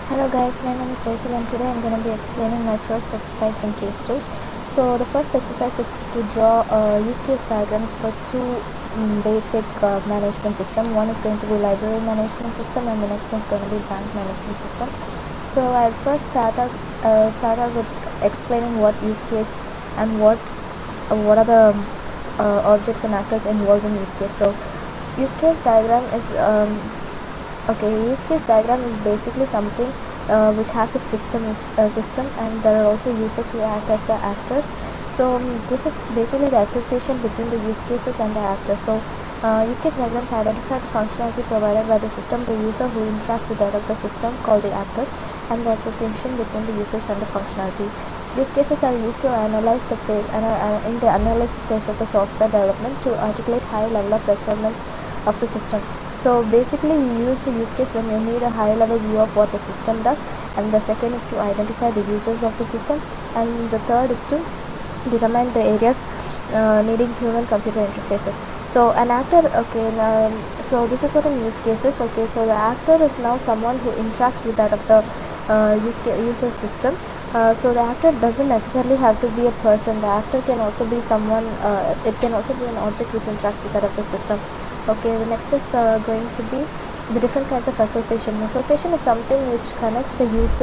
Hello guys, my name is Rachel and today I'm going to be explaining my first exercise in case tools. So the first exercise is to draw use case diagrams for two basic management system. One is going to be library management system and the next one is going to be bank management system. So I'll first start out with explaining what use case and what are the objects and actors involved in use case. So use case diagram is use case diagram is basically something which has a system and there are also users who act as the actors. So this is basically the association between the use cases and the actors. So use case diagrams identify the functionality provided by the system, the user who interacts with the system called the actors, and the association between the users and the functionality. Use cases are used to analyze the phase in the analysis phase of the software development to articulate high level of requirements of the system. So basically you use a use case when you need a high level view of what the system does, and the second is to identify the users of the system, and the third is to determine the areas needing human computer interfaces. So an actor, so this is what a use case is. So the actor is now someone who interacts with that of the user system. So the actor doesn't necessarily have to be a person. The actor can also be someone, it can also be an object which interacts with that of the system. The next is going to be the different kinds of association. Association is something which connects the use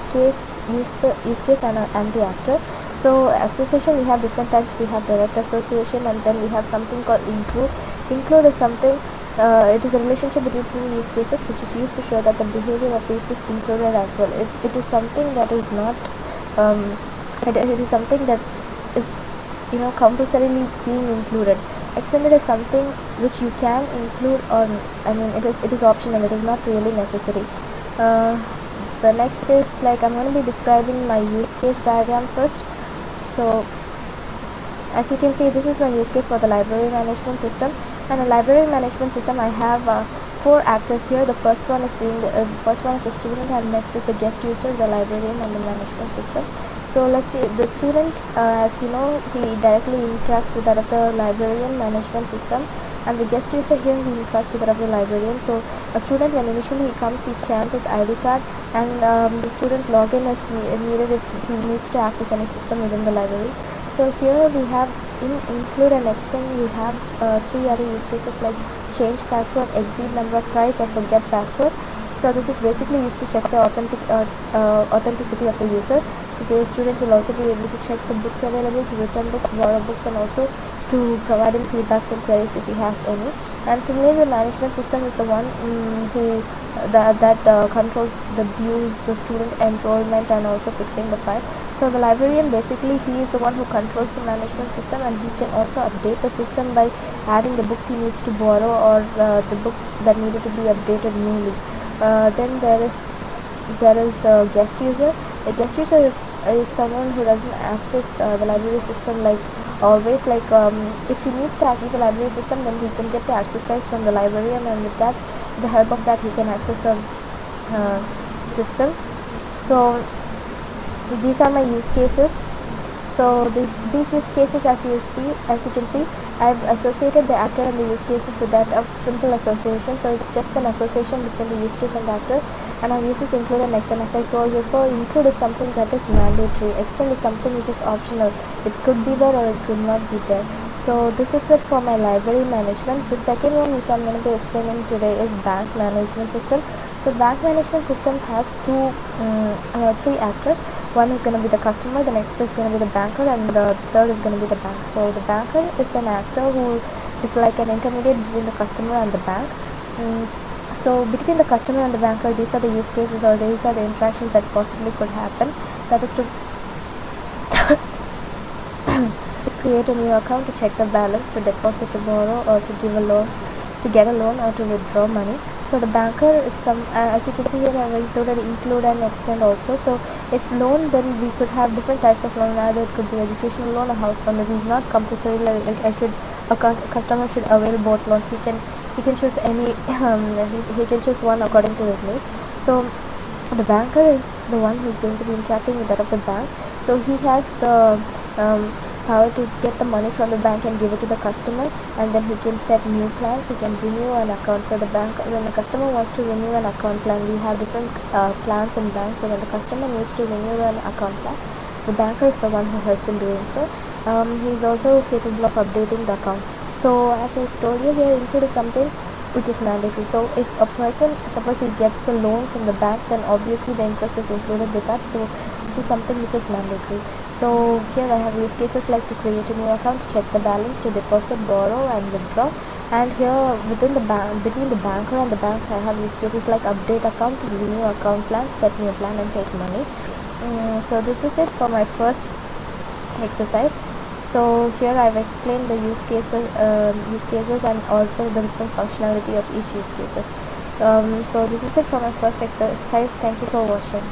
case and the actor. So association, we have different types. We have direct association, and then we have something called include. Include is something, it is a relationship between two use cases which is used to show that the behavior of these is included as well. It is something that is not it is something that is compulsorily being included. Extended is something which you can include, or it is optional. It is not really necessary. The next is I'm going to be describing my use case diagram first. So as you can see, this is my use case for the library management system. And a library management system, I have four actors here. The first one is the student, and next is the guest user, the librarian, and the management system. So let's see, the student, as you know, he directly interacts with that of the librarian management system, and the guest user here, he interacts with that of the librarian. So a student, when initially he comes, he scans his ID card, and the student login is needed if he needs to access any system within the library. So here we have include and extend. We have three other use cases like change password, exceed number of tries, or forget password. So this is basically used to check the authenticity of the user. So the student will also be able to check the books available, to return books, borrow books, and also to provide him feedbacks and queries if he has any. And similarly, the management system is the one who controls the dues, the student enrollment, and also fixing the file. So the librarian, basically he is the one who controls the management system, and he can also update the system by adding the books he needs to borrow, or the books that needed to be updated newly. Then there is the guest user. The guest user is someone who doesn't access the library system always. If he needs to access the library system, then he can get the access rights from the librarian, and with that, the help of that, he can access the system. So these are my use cases. So these use cases, as you can see, I've associated the actor and the use cases with that of simple association. So it's just an association between the use case and the actor, and our uses include and extend. As I told you before, include is something that is mandatory, extend is something which is optional. It could be there or it could not be there. So this is it for my library management. The second one which I'm going to be explaining today is bank management system. So bank management system has three actors. One is going to be the customer, the next is going to be the banker, and the third is going to be the bank. So the banker is an actor who is like an intermediate between the customer and the bank. So between the customer and the banker, these are the use cases, or these are the interactions that possibly could happen. That is to create a new account, to check the balance, to deposit, to borrow, or to give a loan, to get a loan, or to withdraw money. So the banker is as you can see here, I have include and extend also. So if loan, then we could have different types of loan. Either it could be educational loan or house loan. This is not compulsory. A customer should avail both loans. He can choose any. He can choose one according to his need. So the banker is the one who is going to be interacting with that of the bank. So he has the power to get the money from the bank and give it to the customer, and then he can set new plans. He can renew an account. So the bank, when the customer wants to renew an account plan, we have different plans in bank. So when the customer needs to renew an account plan, the banker is the one who helps in doing so. He is also capable of updating the account. So as I told you, here include something which is mandatory. So if a person, suppose he gets a loan from the bank, then obviously the interest is included with that. So this is something which is mandatory. So here I have use cases like to create a new account, to check the balance, to deposit, borrow and withdraw. And here within the between the banker and the bank, I have use cases like update account, renew account plan, set new plan and take money. So this is it for my first exercise. So here I've explained the use cases and also the different functionality of each use cases. So this is it for my first exercise. Thank you for watching.